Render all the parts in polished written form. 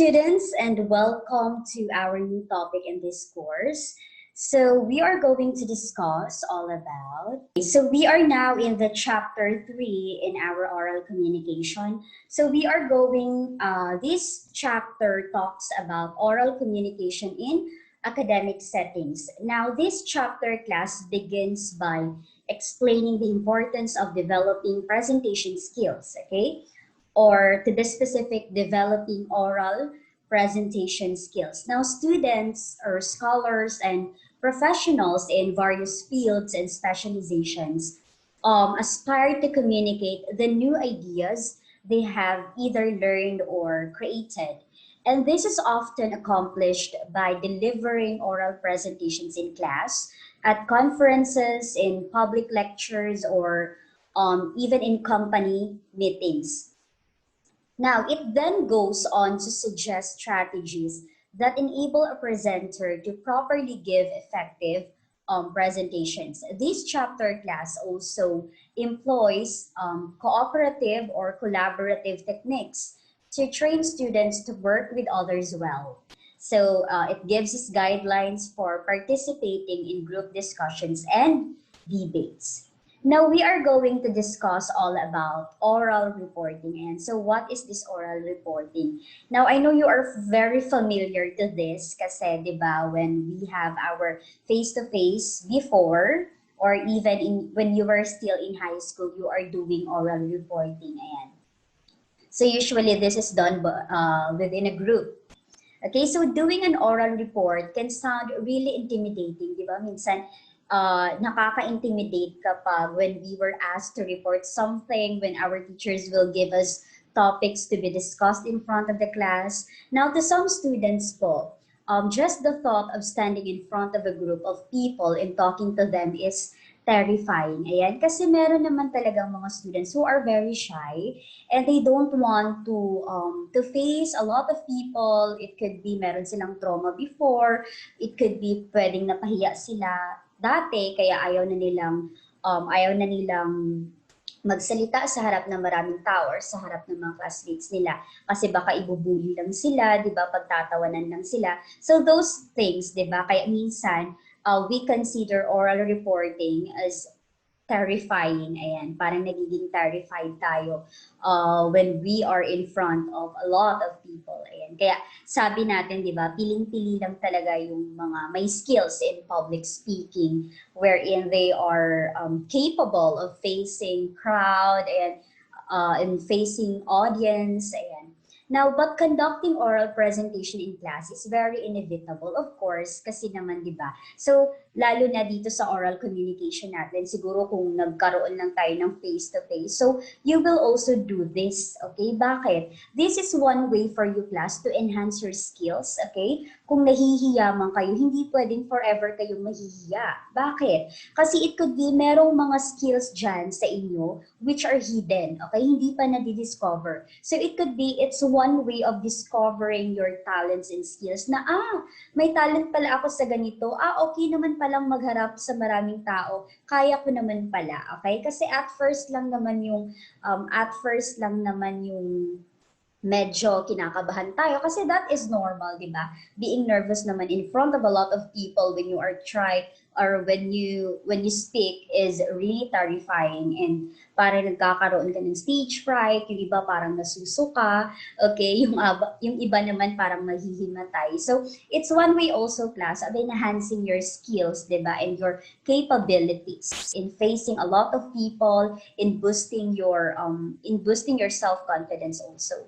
students, and welcome to our new topic in this course. So we are going to discuss all about, so we are now in the chapter 3 in our oral communication. So we are going, this chapter talks about oral communication in academic settings. Now this chapter class begins by explaining the importance of developing presentation skills, okay? Or to be specific, developing oral presentation skills. Now, students or scholars and professionals in various fields and specializations aspire to communicate the new ideas they have either learned or created. And this is often accomplished by delivering oral presentations in class, at conferences, in public lectures, or even in company meetings. Now, it then goes on to suggest strategies that enable a presenter to properly give effective presentations. This chapter class also employs cooperative or collaborative techniques to train students to work with others well. So it gives us guidelines for participating in group discussions and debates. Now we are going to discuss all about oral reporting. And so what is this oral reporting? Now I know you are very familiar to this kasi 'di ba when we have our face-to-face before or even when you were still in high school you are doing oral reporting. Ayan. So usually this is done within a group. Okay, so doing an oral report can sound really intimidating, di ba? Minsan, nakaka-intimidate kapag when we were asked to report something, when our teachers will give us topics to be discussed in front of the class. Now, to some students po, just the thought of standing in front of a group of people and talking to them is terrifying. Ayan, kasi meron naman talagang mga students who are very shy and they don't want to face a lot of people. It could be meron silang trauma before, it could be pwedeng napahiya sila dati kaya ayaw na nilang magsalita sa harap ng maraming tao or sa harap ng mga classmates nila kasi baka ibubuli lang sila, 'di ba? Pagtatawanan lang sila. So those things, 'di ba? Kaya minsan we consider oral reporting as terrifying. Ayan, parang nagiging terrified tayo when we are in front of a lot of people. Ayan, kaya sabi natin, di ba, piling-pili lang talaga yung mga may skills in public speaking wherein they are capable of facing crowd and facing audience. Ayan. Now, but conducting oral presentation in class is very inevitable, of course, kasi naman, di ba? So, lalo na dito sa oral communication natin, siguro kung nagkaroon lang tayo ng face-to-face. So, you will also do this, okay? Bakit? This is one way for you, class, to enhance your skills, okay? Kung nahihiya man kayo, hindi pwedeng forever kayong mahihiya. Bakit? Kasi it could be merong mga skills dyan sa inyo which are hidden, okay? Hindi pa na-discover. So, it could be, it's one way of discovering your talents and skills na, may talent pala ako sa ganito. Okay naman palang magharap sa maraming tao. Kaya ko naman pala, okay? Kasi at first lang naman yung medyo kinakabahan tayo kasi that is normal, di ba? Being nervous naman in front of a lot of people when you are when you speak is really terrifying and parang nagkakaroon ka ng stage fright, yung iba parang nasusuka, okay? Yung iba naman parang mahihimatay. So, it's one way also, class, of enhancing your skills, di ba? And your capabilities in facing a lot of people, in boosting your self-confidence also.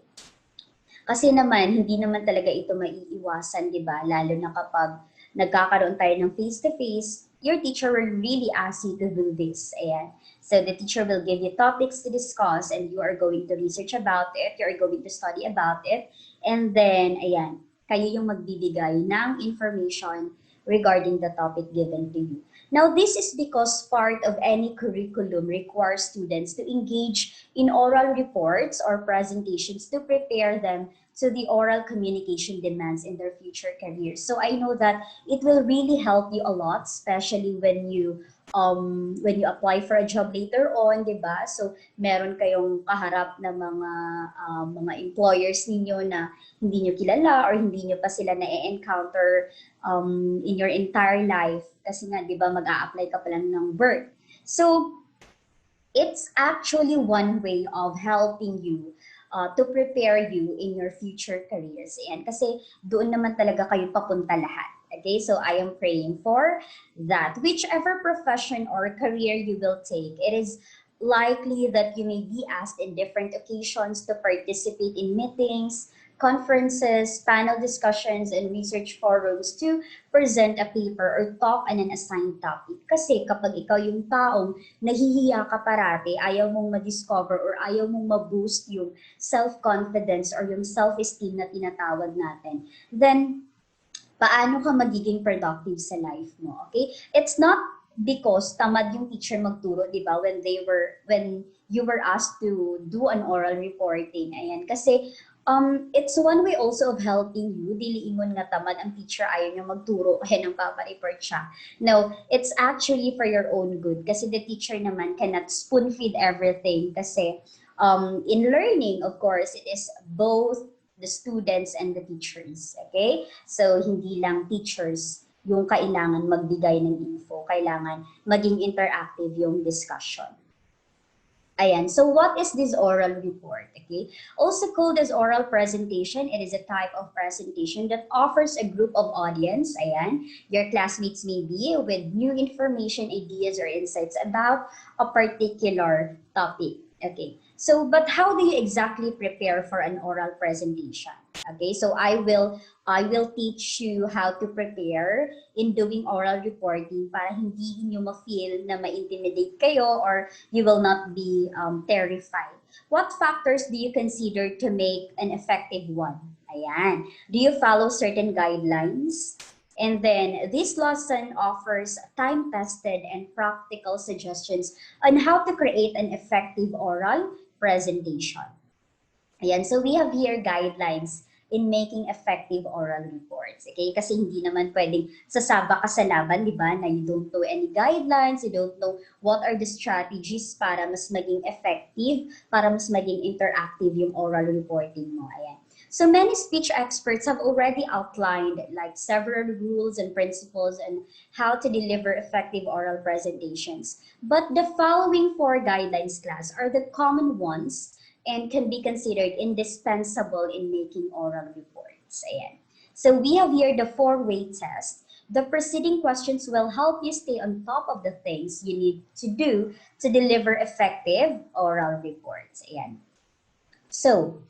Kasi naman, hindi naman talaga ito maiiwasan, di ba? Lalo na kapag nagkakaroon tayo ng face-to-face, your teacher will really ask you to do this. Ayan. So the teacher will give you topics to discuss and you are going to research about it, you are going to study about it, and then, ayan, kayo yung magbibigay ng information regarding the topic given to you. Now, this is because part of any curriculum requires students to engage in oral reports or presentations to prepare them to the oral communication demands in their future careers. So I know that it will really help you a lot, especially when you apply for a job later on, 'di ba? So meron kayong kaharap na mga employers ninyo na hindi nyo kilala or hindi nyo pa sila na-encounter in your entire life kasi nga 'di ba mag-a-apply ka pa lang ng work. So it's actually one way of helping you to prepare you in your future careers. And kasi doon naman talaga kayo papunta lahat. Okay, so I am praying for that. Whichever profession or career you will take, it is likely that you may be asked in different occasions to participate in meetings, conferences, panel discussions, and research forums to present a paper or talk on an assigned topic. Kasi kapag ikaw yung taong nahihiya ka parati, ayaw mong ma-discover or ayaw mong ma-boost yung self-confidence or yung self-esteem na tinatawag natin, then paano ka magiging productive sa life mo, okay? It's not because tamad yung teacher magturo, di ba, when you were asked to do an oral reporting. Ayan, kasi it's one way also of helping you. Dili ingon nga tamad ang teacher, ayaw niya magturo, kaya nang papareport siya. No, it's actually for your own good kasi the teacher naman cannot spoon feed everything kasi in learning, of course, it is both the students and the teachers. Okay? So, hindi lang teachers yung kailangan magbigay ng info. Kailangan maging interactive yung discussion. Ayan. So, what is this oral report? Okay? Also called as oral presentation, it is a type of presentation that offers a group of audience, ayan, your classmates may be, with new information, ideas, or insights about a particular topic. Okay. So, but how do you exactly prepare for an oral presentation? Okay, so I will teach you how to prepare in doing oral reporting para hindi niyo ma-feel na ma-intimidate kayo or you will not be terrified. What factors do you consider to make an effective one? Ayan. Do you follow certain guidelines? And then this lesson offers time-tested and practical suggestions on how to create an effective oral presentation. Ayan, so we have here guidelines in making effective oral reports. Okay? Kasi hindi naman pwedeng sasaba ka sa laban, di ba? Na you don't know any guidelines, you don't know what are the strategies para mas maging effective, para mas maging interactive yung oral reporting mo. Ayan. So many speech experts have already outlined like several rules and principles on how to deliver effective oral presentations. But the following 4 guidelines, class, are the common ones and can be considered indispensable in making oral reports. Ayan. So we have here the 4-way test. The preceding questions will help you stay on top of the things you need to do to deliver effective oral reports. Ayan. So,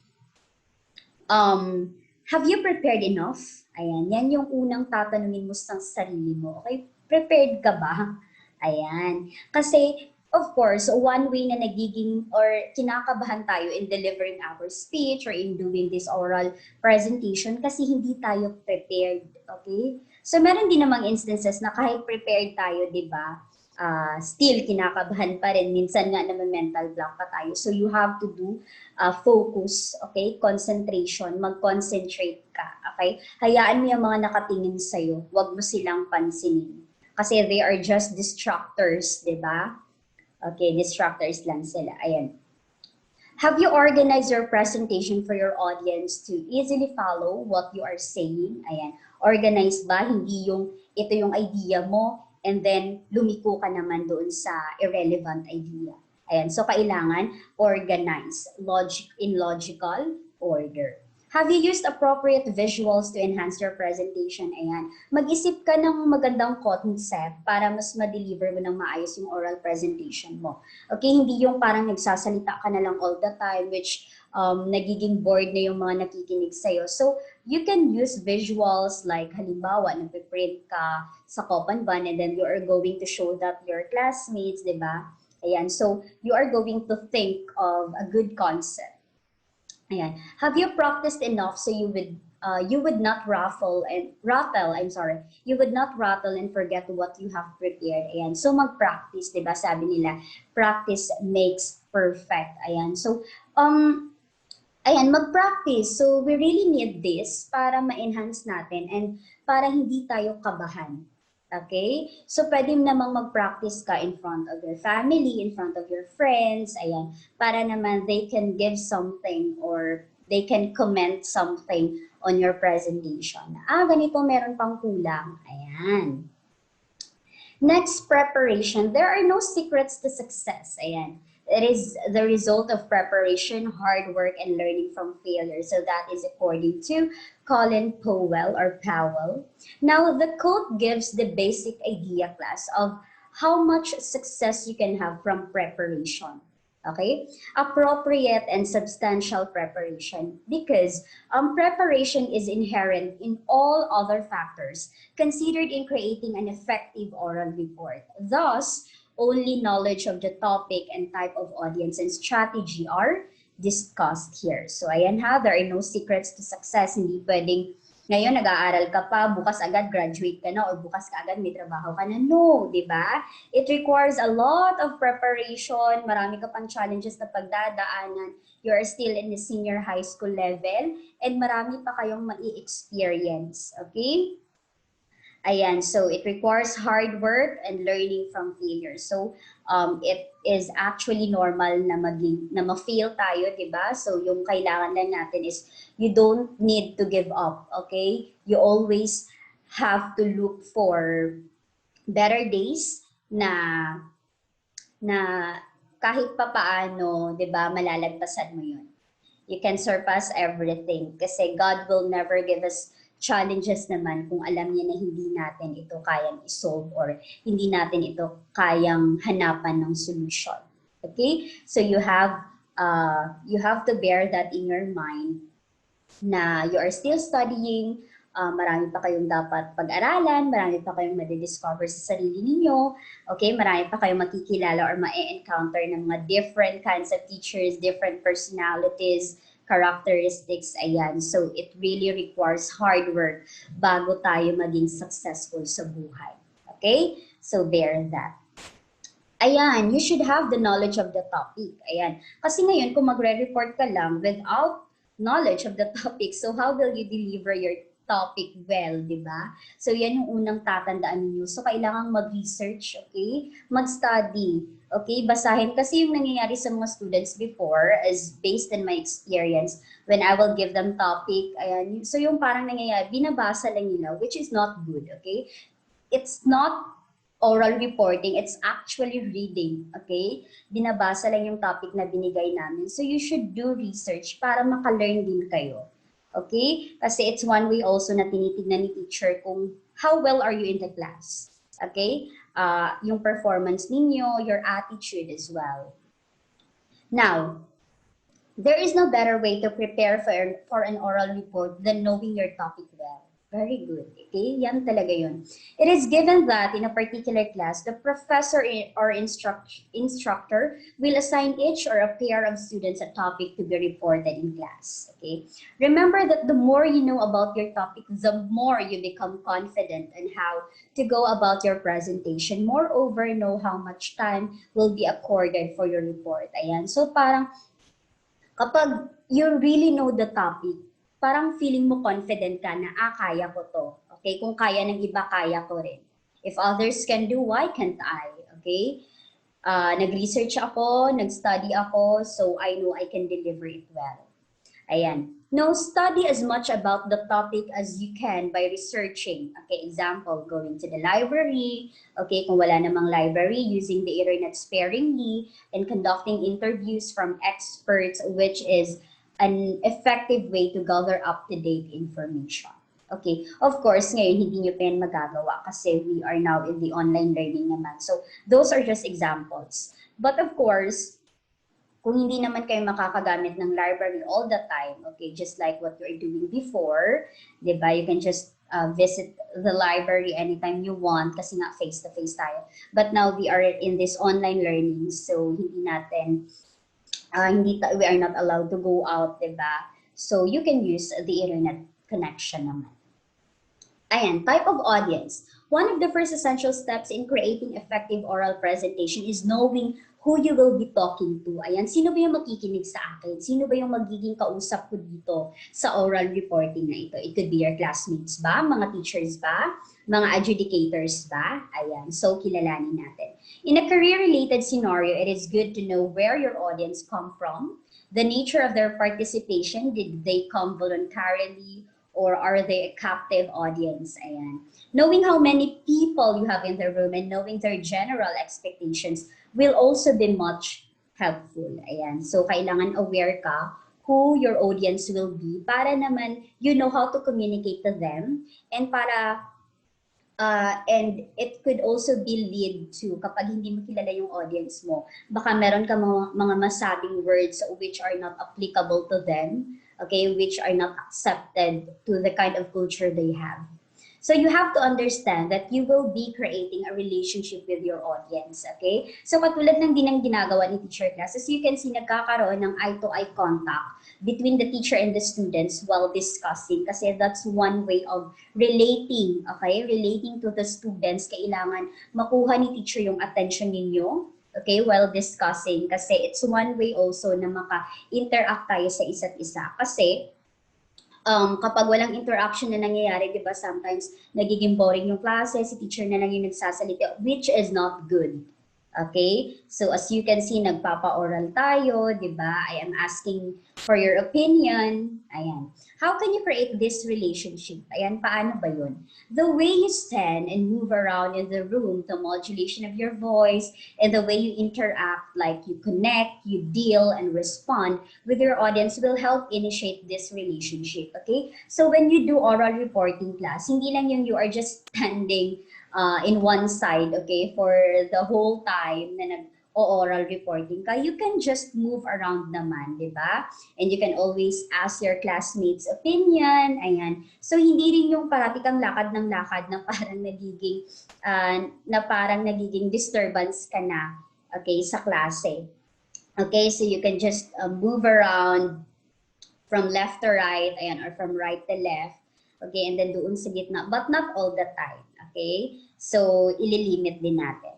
have you prepared enough? Ayan, yan yung unang tatanungin mo sa sarili mo. Okay, prepared ka ba? Ayan. Kasi, of course, one way na nagiging or kinakabahan tayo in delivering our speech or in doing this oral presentation kasi hindi tayo prepared. Okay? So, meron din namang instances na kahit prepared tayo, di ba? Still kinakabahan pa rin. Minsan nga naman mental block pa tayo. So you have to do focus, okay? Concentration, mag-concentrate ka, okay? Hayaan mo yung mga nakatingin sa'yo. Huwag mo silang pansinin. Kasi they are just distractors, di ba? Okay, distractors lang sila. Ayan. Have you organized your presentation for your audience to easily follow what you are saying? Ayan. Organized ba? Hindi yung ito yung idea mo, and then lumiko ka naman doon sa irrelevant idea. Ayan, so kailangan organize, in logical order. Have you used appropriate visuals to enhance your presentation? Ayan, mag-isip ka ng magandang concept para mas ma-deliver mo ng maayos yung oral presentation mo. Okay, hindi yung parang nagsasalita ka na lang all the time, which nagiging bored na yung mga nakikinig sa'yo. So, you can use visuals like halimbawa, nagpiprint ka sa Kopanban and then you are going to show that your classmates, di ba? Ayan, so you are going to think of a good concept. Ayan. Have you practiced enough so you would not you would not rattle and forget what you have prepared. Ayan. So mag-practice, 'di ba? Sabi nila, practice makes perfect. Ayan. So Ayan, mag-practice. So, we really need this para ma-enhance natin and para hindi tayo kabahan. Okay? So, pwede namang mag-practice ka in front of your family, in front of your friends, ayan, para naman they can give something or they can comment something on your presentation. Ganito meron pang kulang. Ayan. Next, preparation. There are no secrets to success. Ayan. It is the result of preparation, hard work, and learning from failure. So that is according to Colin Powell or Powell. Now, the quote gives the basic idea, class, of how much success you can have from preparation. Okay? Appropriate and substantial preparation, because preparation is inherent in all other factors considered in creating an effective oral report. Thus, only knowledge of the topic and type of audience and strategy are discussed here. So ayan ha, there are no secrets to success. Hindi pwedeng ngayon nag-aaral ka pa, bukas agad graduate ka na, or bukas ka agad may trabaho ka na. No, di ba? It requires a lot of preparation, marami ka pang challenges na pagdadaanan. You are still in the senior high school level, and marami pa kayong mai-experience. Okay? Ayan, so it requires hard work and learning from failure. So it is actually normal na ma-fail tayo, 'di ba? So yung kailangan lang natin is you don't need to give up, okay? You always have to look for better days na kahit papaano, 'di ba, malalagpasan mo 'yun. You can surpass everything kasi God will never give us challenges naman kung alam niya na hindi natin ito kayang isolve or hindi natin ito kayang hanapan ng solution. Okay? So you have to bear that in your mind na you are still studying, marami pa kayong dapat pag-aralan, marami pa kayong madidiscover sa sarili ninyo, okay? Marami pa kayong makikilala or ma-encounter ng mga different kinds of teachers, different personalities, characteristics, ayan. So, it really requires hard work bago tayo maging successful sa buhay. Okay? So, bear that. Ayan, you should have the knowledge of the topic. Ayan. Kasi ngayon, kung magre-report ka lang without knowledge of the topic, so how will you deliver your topic well, di ba? So, yan yung unang tatandaan niyo. So, kailangang mag-research, okay? Mag-study, okay? Basahin. Kasi yung nangyayari sa mga students before is based on my experience when I will give them topic. Ayan. So, yung parang nangyayari, binabasa lang nila, which is not good, okay? It's not oral reporting, it's actually reading, okay? Binabasa lang yung topic na binigay namin. So, you should do research para maka-learn din kayo. Okay? Kasi it's one way also na tinitignan ni teacher kung how well are you in the class. Okay? Yung performance ninyo, your attitude as well. Now, there is no better way to prepare for an oral report than knowing your topic well. Very good. Okay? Yan talaga yun. It is given that in a particular class, the professor or instructor will assign each or a pair of students a topic to be reported in class. Okay? Remember that the more you know about your topic, the more you become confident in how to go about your presentation. Moreover, know how much time will be accorded for your report. Ayan. So parang kapag you really know the topic, parang feeling mo confident ka na, kaya ko to. Okay? Kung kaya ng iba, kaya ko rin. If others can do, why can't I? Okay? Nag-research ako, nag-study ako, so I know I can deliver it well. Ayan. Now, study as much about the topic as you can by researching. Okay, example, going to the library. Okay, kung wala namang library, using the internet sparingly, and conducting interviews from experts, which is an effective way to gather up-to-date information. Okay, of course, ngayon hindi nyo pa yan magagawa kasi we are now in the online learning naman. So, those are just examples. But of course, kung hindi naman kayo makakagamit ng library all the time, okay, just like what you are doing before, di ba? You can just visit the library anytime you want kasi nga face-to-face tayo. But now we are in this online learning, so hindi natin we are not allowed to go out, diba? So, you can use the internet connection naman. Ayan, type of audience. One of the first essential steps in creating effective oral presentation is knowing who you will be talking to. Ayan, sino ba yung makikinig sa akin? Sino ba yung magiging kausap ko dito sa oral reporting na ito? It could be your classmates ba? Mga teachers ba? Mga adjudicators ba? Ayan, so kilalanin natin. In a career-related scenario, it is good to know where your audience come from, the nature of their participation. Did they come voluntarily or are they a captive audience? Ayan. Knowing how many people you have in the room and knowing their general expectations will also be much helpful. Ayan. So, kailangan aware ka who your audience will be para naman you know how to communicate to them and and it could also be lead to kapag hindi mo kilala yung audience mo, baka meron ka mga masabing words which are not applicable to them, okay, which are not accepted to the kind of culture they have. So you have to understand that you will be creating a relationship with your audience, okay? So katulad ng ginagawa ni Teacher Class, as you can see, nagkakaroon ng eye-to-eye contact between the teacher and the students while discussing kasi that's one way of relating, okay? Relating to the students, kailangan makuha ni teacher yung attention ninyo, okay, while discussing kasi it's one way also na maka-interact tayo sa isa't isa kasi kapag walang interaction na nangyayari, di ba, sometimes nagiging boring yung klase, si teacher na lang yung nagsasalita, which is not good. Okay? So as you can see, nagpapa-oral tayo, di ba? I am asking for your opinion. Ayan. How can you create this relationship? Ayan, paano ba yun? The way you stand and move around in the room, the modulation of your voice, and the way you interact, like you connect, you deal, and respond with your audience will help initiate this relationship, okay? So when you do oral reporting class, hindi lang yung you are just standing in one side, okay, for the whole time na nag-oral reporting ka, you can just move around naman, di ba? And you can always ask your classmates' opinion, ayan. So, hindi rin yung parati kang lakad ng lakad na parang nagiging disturbance ka na, okay, sa klase. Okay, so you can just move around from left to right, ayan, or from right to left, okay, and then doon sa gitna, but not all the time, okay? So, ililimit din natin.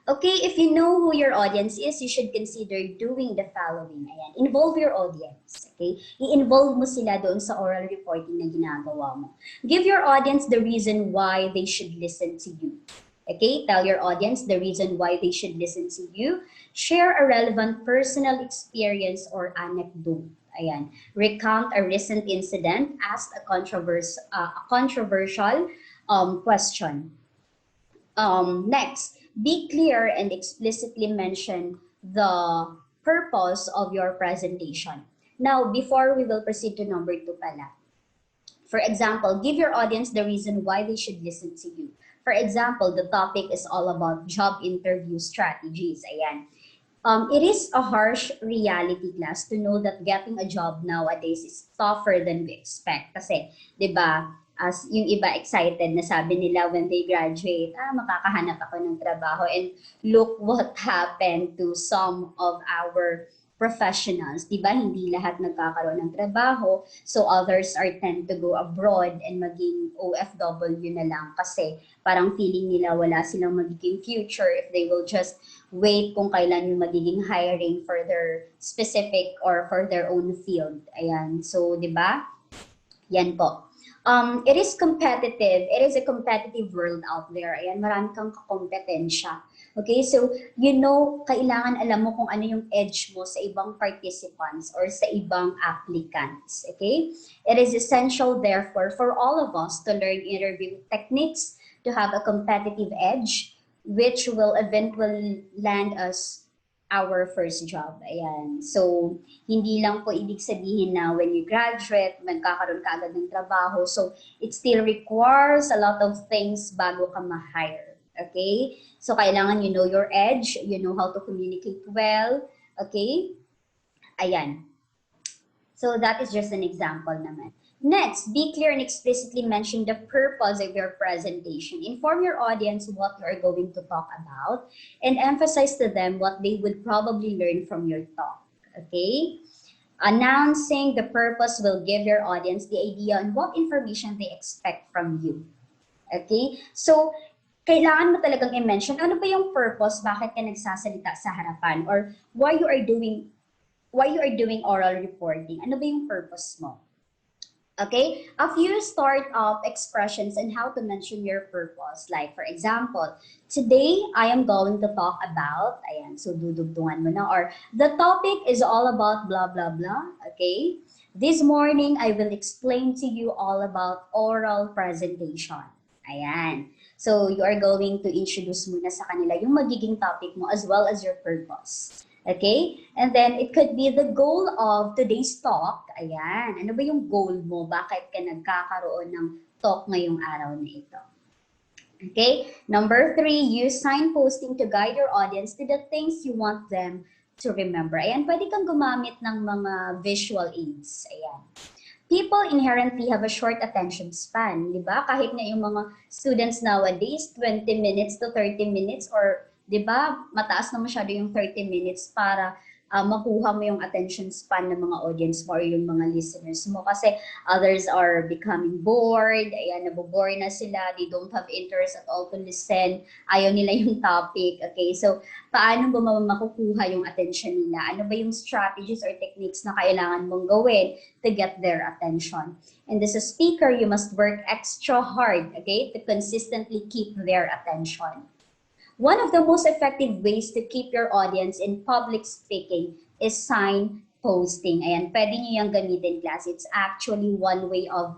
Okay, if you know who your audience is, you should consider doing the following. Ayan, involve your audience, okay? I-involve mo sila doon sa oral reporting na ginagawa mo. Give your audience the reason why they should listen to you. Okay, tell your audience the reason why they should listen to you. Share a relevant personal experience or anecdote. Ayan, recount a recent incident, ask a controversial question. Next, be clear and explicitly mention the purpose of your presentation. Now, before we will proceed to number 2 pala. For example, give your audience the reason why they should listen to you. For example, the topic is all about job interview strategies. Ayan. It is a harsh reality, class, to know that getting a job nowadays is tougher than we expect. Kasi, di ba, as yung iba excited na sabi nila when they graduate, makakahanap ako ng trabaho. And look what happened to some of our professionals. Di ba, hindi lahat nagkakaroon ng trabaho. So others are tend to go abroad and maging OFW na lang kasi parang feeling nila wala silang magiging future if they will just wait kung kailan yung magiging hiring for their specific or for their own field. Ayan. So, di ba? Yan po. It is competitive. It is a competitive world out there. Ayan, marami kang kakompetensya. Okay, so you know, kailangan alam mo kung ano yung edge mo sa ibang participants or sa ibang applicants. Okay? It is essential, therefore, for all of us to learn interview techniques to have a competitive edge, which will eventually land us our first job. Ayan. So, hindi lang po ibig sabihin na when you graduate, magkakaroon ka agad ng trabaho. So, it still requires a lot of things bago ka ma-hire. Okay? So, kailangan you know your edge, you know how to communicate well. Okay? Ayan. So, that is just an example naman. Next, be clear and explicitly mention the purpose of your presentation. Inform your audience what you are going to talk about and emphasize to them what they would probably learn from your talk. Okay? Announcing the purpose will give your audience the idea on what information they expect from you. Okay? So, kailangan mo talagang i-mention ano ba yung purpose, bakit ka nagsasalita sa harapan, or why you are doing oral reporting. Ano ba yung purpose mo? Okay, a few start of expressions and how to mention your purpose. Like, for example, today I am going to talk about, ayan, so dudugtungan mo na, or the topic is all about blah, blah, blah, okay? This morning, I will explain to you all about oral presentation. Ayan. So, you are going to introduce muna sa kanila yung magiging topic mo as well as your purpose. Okay? And then, it could be the goal of today's talk. Ayan. Ano ba yung goal mo? Bakit ka nagkakaroon ng talk ngayong araw na ito? Okay? Number 3, use signposting to guide your audience to the things you want them to remember. Ayan, pwede kang gumamit ng mga visual aids. Ayan. People inherently have a short attention span, di ba? Kahit na yung mga students nowadays, 20 minutes to 30 minutes or 'di ba? Mataas na masyado yung 30 minutes para makuha mo yung attention span ng mga audience mo or yung mga listeners mo. Kasi others are becoming bored, ayan, nabobore na sila, they don't have interest at all to listen, ayaw nila yung topic, okay? So, paano ba makukuha yung attention nila? Ano ba yung strategies or techniques na kailangan mong gawin to get their attention? And as a speaker, you must work extra hard, okay, to consistently keep their attention. One of the most effective ways to keep your audience in public speaking is signposting. Ayan, pwede nyo yung gamitin, class. It's actually one way of,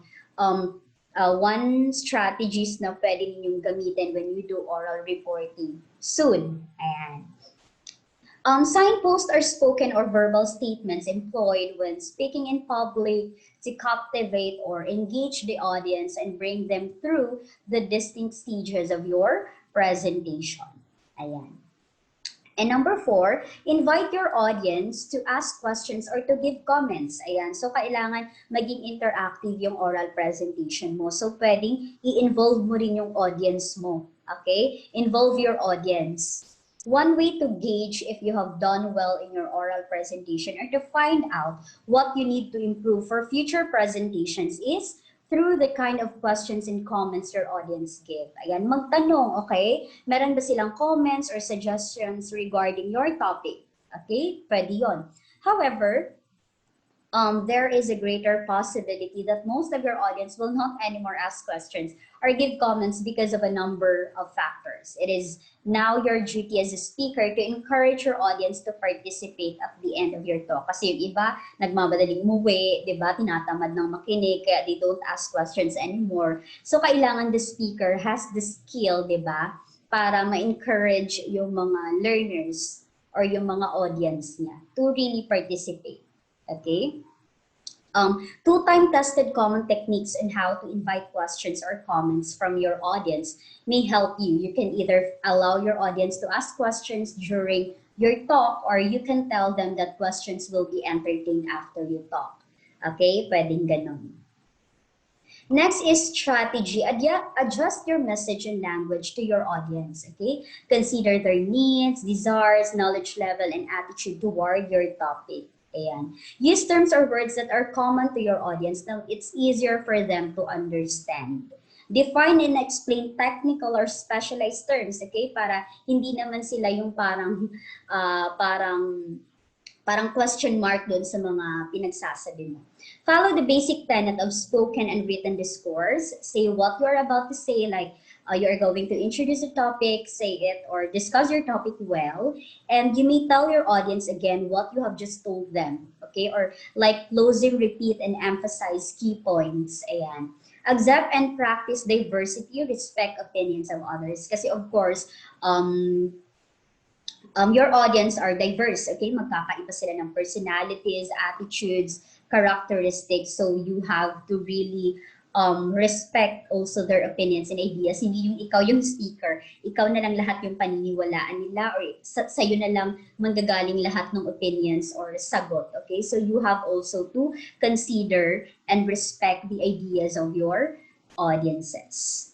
one strategies na pwede nyo gamitin when you do oral reporting soon. Ayan. Signposts are spoken or verbal statements employed when speaking in public to captivate or engage the audience and bring them through the distinct stages of your presentation. Ayan. And number 4, invite your audience to ask questions or to give comments. Ayan. So, kailangan maging interactive yung oral presentation mo. So, pwedeng i-involve mo rin yung audience mo. Okay? Involve your audience. One way to gauge if you have done well in your oral presentation or to find out what you need to improve for future presentations is through the kind of questions and comments your audience give. Ayan, magtanong, okay? Meron ba silang comments or suggestions regarding your topic? Okay, pwede yun. However, there is a greater possibility that most of your audience will not anymore ask questions or give comments because of a number of factors. It is now your duty as a speaker to encourage your audience to participate at the end of your talk. Kasi yung iba, nagmamadaling umuwi, di ba, tinatamad ng makinig, kaya they don't ask questions anymore. So, kailangan the speaker has the skill, di ba, para ma-encourage yung mga learners or yung mga audience niya to really participate. Okay? 2-time tested common techniques on how to invite questions or comments from your audience may help you. You can either allow your audience to ask questions during your talk or you can tell them that questions will be entertained after you talk. Okay? Pwedeng ganun. Next is strategy. Adjust your message and language to your audience, okay? Consider their needs, desires, knowledge level, and attitude toward your topic. Ayan. Use terms or words that are common to your audience. Now, it's easier for them to understand. Define and explain technical or specialized terms, okay? Para hindi naman sila yung parang question mark doon sa mga pinagsasabi mo. Follow the basic tenet of spoken and written discourse. Say what you're about to say, like you're going to introduce a topic, say it, or discuss your topic well. And you may tell your audience again what you have just told them, okay? Or like closing, repeat, and emphasize key points. Ayan. Accept and practice diversity, respect opinions of others. Kasi of course, your audience are diverse, okay? Magkakaiba sila ng personalities, attitudes, characteristics. So you have to really respect also their opinions and ideas. Hindi yung ikaw yung speaker, ikaw na lang lahat yung paniniwalaan nila or sa'yo na lang manggagaling lahat ng opinions or sagot, okay? So you have also to consider and respect the ideas of your audiences.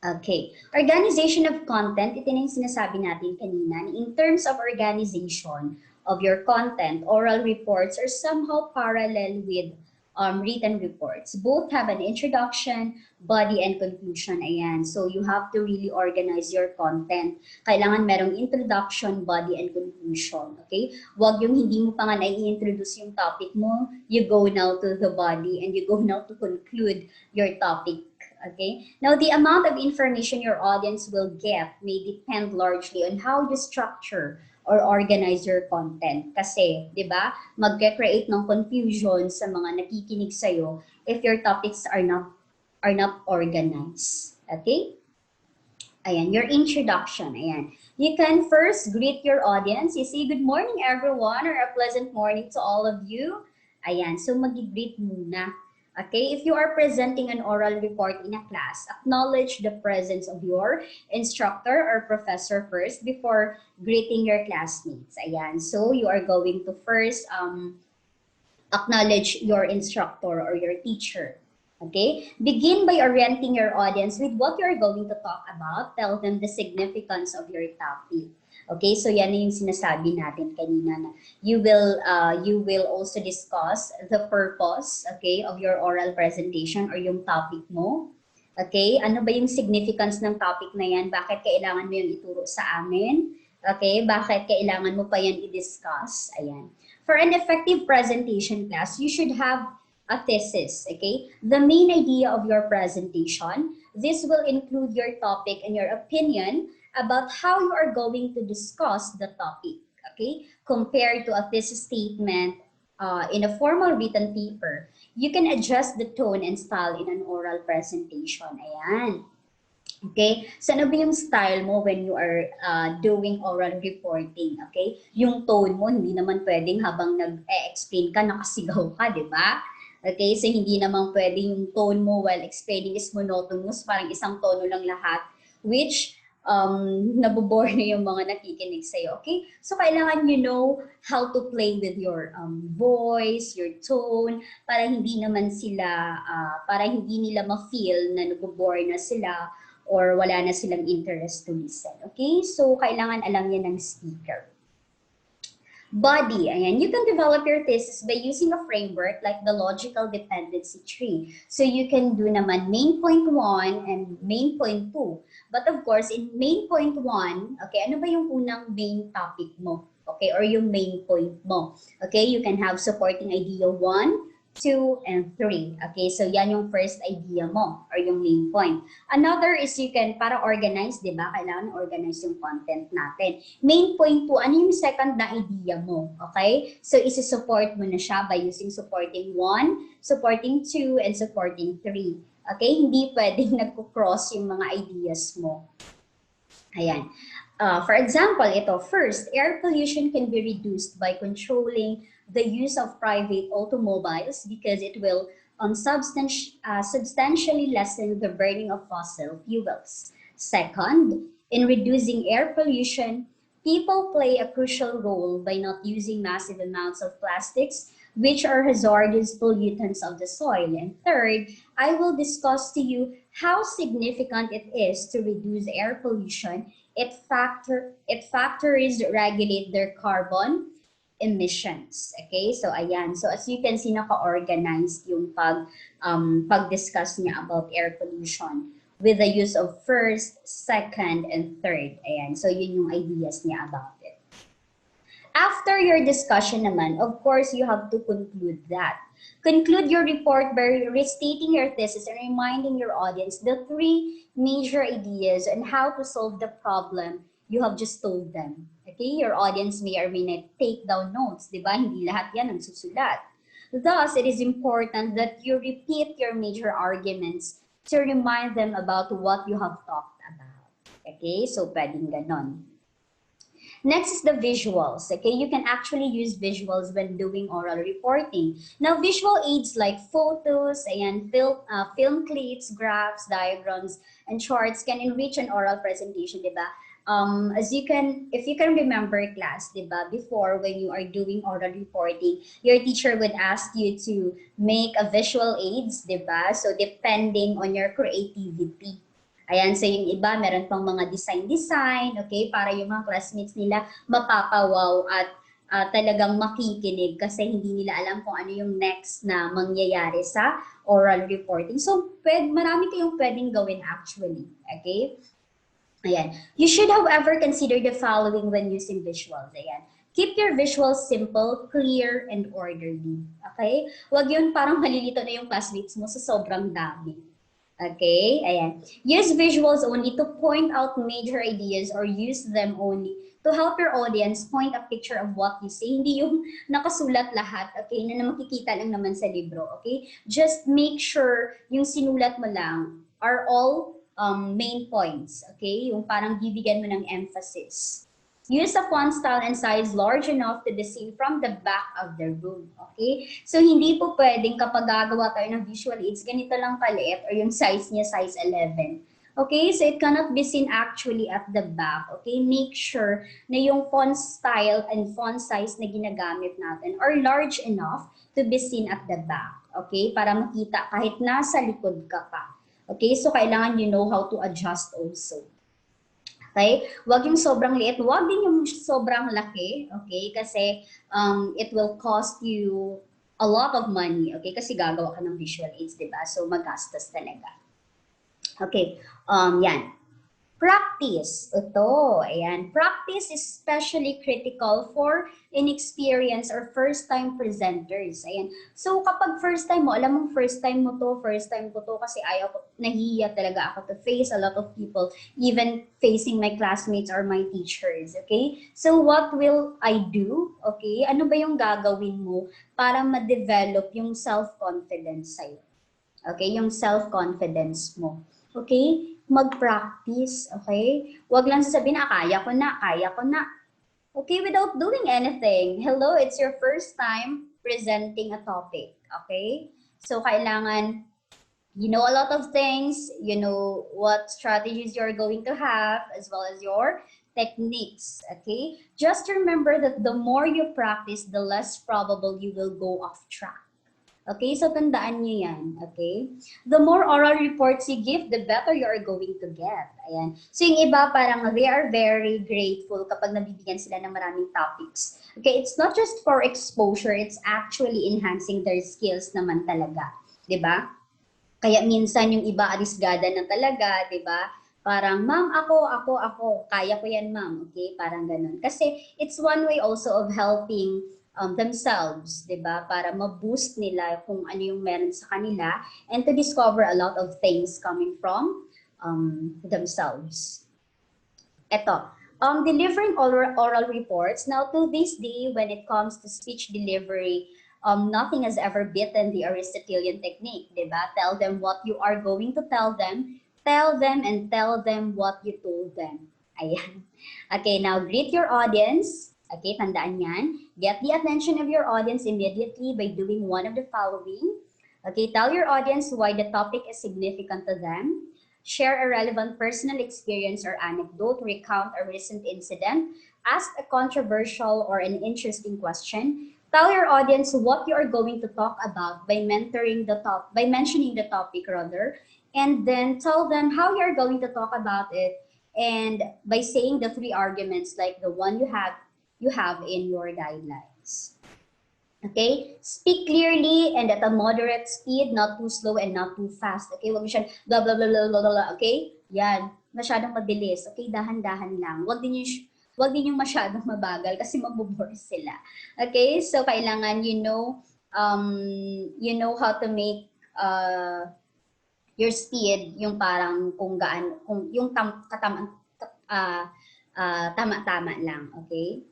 Okay. Organization of content, ito na yung sinasabi natin kanina. In terms of organization of your content, oral reports are somehow parallel with written reports. Both have an introduction, body, and conclusion. Ayan. So you have to really organize your content. Kailangan merong introduction, body, and conclusion. Okay? Huwag yung hindi mo pa nga na-i-introduce yung topic mo, you go now to the body, and you go now to conclude your topic. Okay? Now, the amount of information your audience will get may depend largely on how you structure or organize your content. Kasi, di ba, mag-create ng confusion sa mga nakikinig sa'yo if your topics are not organized. Okay? Ayan, your introduction. Ayan. You can first greet your audience. You say, good morning everyone, or a pleasant morning to all of you. Ayan, so mag-greet muna. Okay, if you are presenting an oral report in a class, acknowledge the presence of your instructor or professor first before greeting your classmates. Ayan, so you are going to first acknowledge your instructor or your teacher. Okay, begin by orienting your audience with what you are going to talk about. Tell them the significance of your topic. Okay, so yan yung sinasabi natin kanina na you will also discuss the purpose, okay, of your oral presentation or yung topic mo. Okay, ano ba yung significance ng topic na yan? Bakit kailangan mo yung ituro sa amin? Okay, bakit kailangan mo pa yan i-discuss? Ayan. For an effective presentation class, you should have a thesis, okay? The main idea of your presentation, this will include your topic and your opinion about how you are going to discuss the topic, okay? Compared to a thesis statement in a formal written paper, you can adjust the tone and style in an oral presentation. Ayan. Okay? So, ano ba yung style mo when you are doing oral reporting? Okay? Yung tone mo, hindi naman pwedeng habang nag-explain ka, nakasigaw ka, di ba? Okay? So, hindi naman pwedeng yung tone mo while explaining is monotonous, parang isang tono lang lahat, which nabobore na yung mga nakikinig sa'yo, okay? So, kailangan you know how to play with your voice, your tone, para hindi naman sila, para hindi nila ma-feel na nabobore na sila or wala na silang interest to listen, okay? So, kailangan alam yan ng speaker. Body, ayan, you can develop your thesis by using a framework like the logical dependency tree. So you can do naman main point 1 and main point 2. But of course, in main point 1, okay, ano ba yung unang main topic mo? Okay, or yung main point mo? Okay, you can have supporting idea 1, 2, and 3. Okay, so yan yung first idea mo or yung main point. Another is you can, para organize, di ba? Kailangan organize yung content natin. Main point 2, ano yung second na idea mo? Okay, so isi-support mo na siya by using supporting 1, supporting 2, and supporting 3. Okay, hindi pwedeng nagko-cross yung mga ideas mo. Ayan. For example, ito, first, air pollution can be reduced by controlling the use of private automobiles because it will substantially lessen the burning of fossil fuels. Second, in reducing air pollution, people play a crucial role by not using massive amounts of plastics, which are hazardous pollutants of the soil. And third, I will discuss to you how significant it is to reduce air pollution. It factors regulate their carbon emissions. Okay, so ayan. So as you can see, naka-organized yung pag-discuss niya about air pollution with the use of first, second, and third. Ayan, so yun yung ideas niya about it. After your discussion naman, of course, you have to conclude that. Conclude your report by restating your thesis and reminding your audience the 3 major ideas and how to solve the problem you have just told them. Okay, your audience may or may not take down notes, di ba? Hindi lahat yan ang susulat. Thus, it is important that you repeat your major arguments to remind them about what you have talked about. Okay, so pwedeng ganon. Next is the visuals. Okay, you can actually use visuals when doing oral reporting. Now, visual aids like photos, and film clips, graphs, diagrams, and charts can enrich an oral presentation, diba? If you can remember class, diba, before when you are doing oral reporting, your teacher would ask you to make a visual aids, diba? So depending on your creativity. Ayan, so yung iba, meron pang mga design, okay, para yung mga classmates nila mapapawaw at talagang makikinig kasi hindi nila alam kung ano yung next na mangyayari sa oral reporting. So, marami kayong pwedeng gawin actually. Okay? Ayan. You should, however, consider the following when using visuals. Ayan. Keep your visuals simple, clear, and orderly. Okay? Huwag yun parang malilito na yung classmates mo sa sobrang dami. Okay? Ayan. Use visuals only to point out major ideas or use them only to help your audience point a picture of what you say. Hindi yung nakasulat lahat, okay, na makikita lang naman sa libro, okay? Just make sure yung sinulat mo lang are all main points, okay? Yung parang bibigyan mo ng emphasis. Use a font style and size large enough to be seen from the back of the room, okay? So, hindi po pwedeng kapag gagawa tayo ng visual aids, ganito lang kaliit or yung size niya, size 11. Okay, so it cannot be seen actually at the back, okay? Make sure na yung font style and font size na ginagamit natin are large enough to be seen at the back, okay? Para makita kahit nasa likod ka pa. Okay, so kailangan you know how to adjust also. Okay? Huwag yung sobrang liit, huwag din yung sobrang laki, okay? Kasi it will cost you a lot of money, okay? Kasi gagawa ka ng visual aids, di ba? So magastos talaga. Okay, yan. Practice. Ito, ayan. Practice is especially critical for inexperienced or first-time presenters. Ayan. So, kapag first time mo, alam mong first time mo to, first time ko to, kasi nahihiya talaga ako to face a lot of people, even facing my classmates or my teachers. Okay? So, what will I do? Okay? Ano ba yung gagawin mo para ma-develop yung self-confidence sa'yo? Okay? Yung self-confidence mo. Okay? Mag-practice, okay? Huwag lang sasabihin na, kaya ko na. Okay, without doing anything. Hello, it's your first time presenting a topic, okay? So, kailangan, you know a lot of things, you know what strategies you're going to have, as well as your techniques, okay? Just remember that the more you practice, the less probable you will go off track. Okay, so tandaan nyo yan, okay? The more oral reports you give, the better you are going to get. Ayan. So yung iba parang they are very grateful kapag nabibigyan sila ng maraming topics. Okay, it's not just for exposure, it's actually enhancing their skills naman talaga. 'Di ba? Kaya minsan yung iba arisgada na talaga, 'di ba? Parang, ma'am, ako, kaya ko yan, ma'am. Okay, parang ganun. Kasi it's one way also of helping themselves, 'di ba? Para ma-boost nila kung ano yung meron sa kanila and to discover a lot of things coming from themselves. Ito, delivering oral reports. Now, to this day, when it comes to speech delivery, nothing has ever beaten the Aristotelian technique, 'di ba? Tell them what you are going to tell them and tell them what you told them. Ayan. Okay, now greet your audience. Okay, tandaan yan. Get the attention of your audience immediately by doing one of the following. Okay, tell your audience why the topic is significant to them. Share a relevant personal experience or anecdote. Recount a recent incident. Ask a controversial or an interesting question. Tell your audience what you are going to talk about by mentioning the topic rather, and then tell them how you are going to talk about it, and by saying the 3 arguments like the one you have in your guidelines. Okay? Speak clearly and at a moderate speed, not too slow and not too fast. Okay? Huwag masyadong blah, blah, blah, blah, blah, blah. Okay? Yan. Masyadong mabilis. Okay? Dahan-dahan lang. Huwag din yung masyadong mabagal kasi mabubore sila. Okay? So, kailangan you know how to make your speed, yung parang yung tama-tama lang. Okay?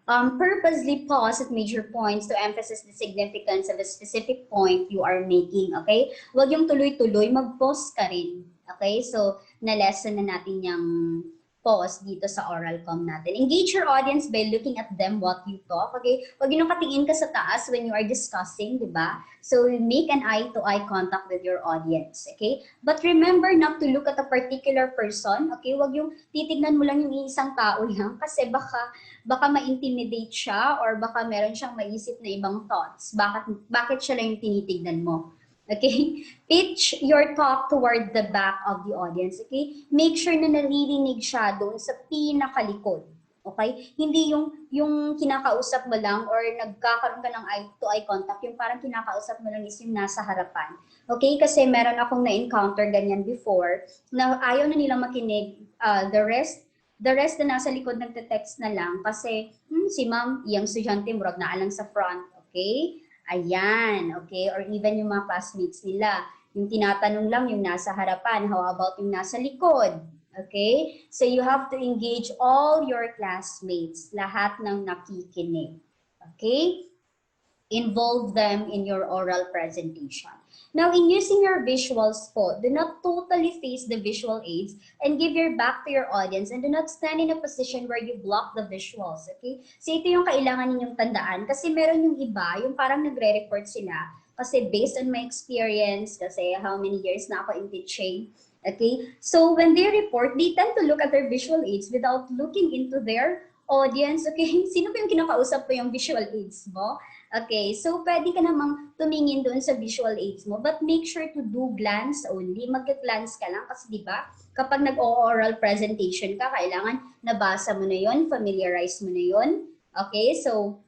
Purposely pause at major points to emphasize the significance of a specific point you are making, okay? Huwag yung tuloy-tuloy, mag-pause ka rin, okay? So, na-lesson na natin yung pause dito sa oral com natin. Engage your audience by looking at them what you talk, okay? Huwag yung nakatingin ka sa taas when you are discussing, di ba? So, make an eye-to-eye contact with your audience, okay? But remember not to look at a particular person, okay? Huwag yung titignan mo lang yung isang tao lang kasi baka ma-intimidate siya or baka meron siyang maisip na ibang thoughts. Bakit siya lang yung tinitignan mo? Okay? Pitch your talk toward the back of the audience. Okay? Make sure na naririnig siya doon sa pinakalikod. Okay? Hindi yung kinakausap mo lang or nagkakaroon ka ng eye-to-eye contact, yung parang kinakausap mo lang is yung nasa harapan. Okay? Kasi meron akong na-encounter ganyan before na ayaw na nilang makinig. The rest na nasa likod nagte-text na lang kasi si ma'am, yung estudyante murag na alang sa front. Okay? Ayan. Okay? Or even yung mga classmates nila. Yung tinatanong lang yung nasa harapan. How about yung nasa likod? Okay? So you have to engage all your classmates, lahat ng nakikinig. Okay? Involve them in your oral presentation. Now, in using your visuals po, do not totally face the visual aids and give your back to your audience and do not stand in a position where you block the visuals, okay? So ito yung kailangan ninyong tandaan kasi meron yung iba, yung parang nagre-record sila kasi based on my experience, kasi how many years na ako in teaching, okay? So when they report, they tend to look at their visual aids without looking into their audience, okay? Sino ba yung kinakausap po yung visual aids mo? Okay, so pwede ka namang tumingin doon sa visual aids mo, but make sure to do glance only. Mag-glance ka lang kasi di ba kapag nag-oral presentation ka, kailangan nabasa mo na yon, familiarize mo na yon. Okay, so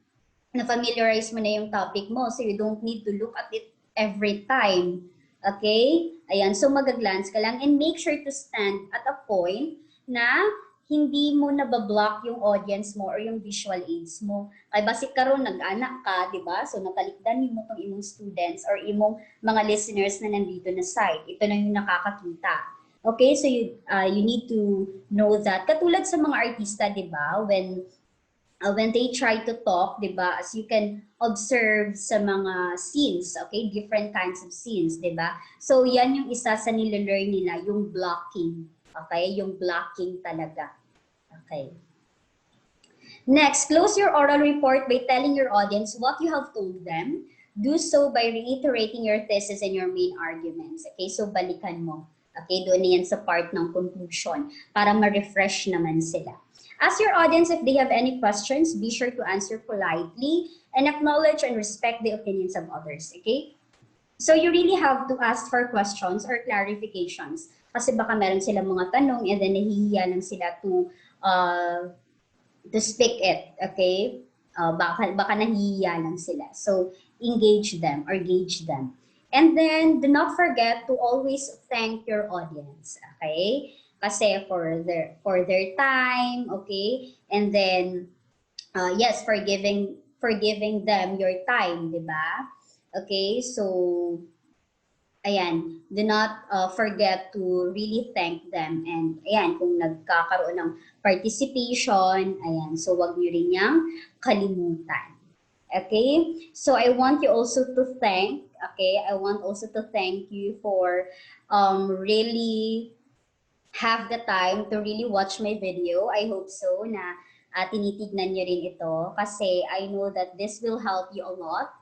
na-familiarize mo na yung topic mo, so you don't need to look at it every time. Okay? Ayan, so mag-glance ka lang and make sure to stand at a point na hindi mo nabablock yung audience mo or yung visual aids mo. Kay basi karon nag-anak ka, di ba? So natalikdan mo itong imong students or imong mga listeners na nandito na side. Ito na yung nakakakita. Okay, so you need to know that. Katulad sa mga artista, di ba? When they try to talk, di ba? As you can observe sa mga scenes, okay? Different kinds of scenes, di ba? So yan yung isa sa nilelearn nila, yung blocking. Okay, yung blocking talaga. Okay. Next, close your oral report by telling your audience what you have told them. Do so by reiterating your thesis and your main arguments. Okay, so balikan mo. Okay, doon yan sa part ng conclusion para ma-refresh naman sila. Ask your audience if they have any questions. Be sure to answer politely and acknowledge and respect the opinions of others. Okay? So you really have to ask for questions or clarifications. Kasi baka meron silang mga tanong and then nahihiya lang sila to speak it, okay? Baka nahihiya lang sila. So engage them or gauge them. And then do not forget to always thank your audience, okay? Kasi for their time, okay? And then yes, for giving them your time, di ba? Okay, so ayan, do not forget to really thank them. And ayan, kung nagkakaroon ng participation, ayan, so wag niyo rin niyang kalimutan. Okay? So I want you also to thank, okay? I want also to thank you for really have the time to really watch my video. I hope so na tinitignan niyo rin ito kasi I know that this will help you a lot.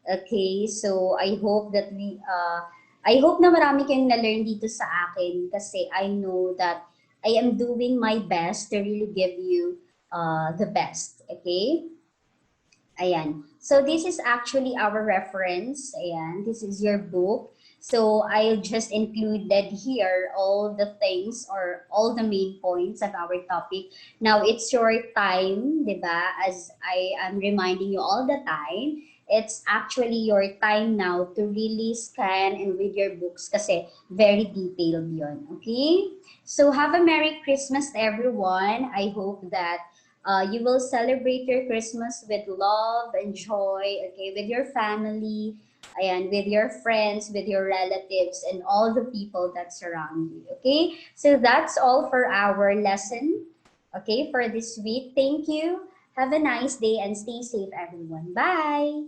Okay, so I hope that I hope na marami kayong na-learn dito sa akin kasi I know that I am doing my best to really give you the best. Okay? Ayan. So this is actually our reference. Ayan. This is your book. So I just included here all the things or all the main points of our topic. Now it's your time, diba? As I am reminding you all the time, it's actually your time now to really scan and read your books kasi very detailed yon. Okay? So have a Merry Christmas everyone. I hope that you will celebrate your Christmas with love and joy, okay, with your family, and with your friends, with your relatives, and all the people that surround you, okay? So that's all for our lesson, okay, for this week. Thank you. Have a nice day and stay safe, everyone. Bye!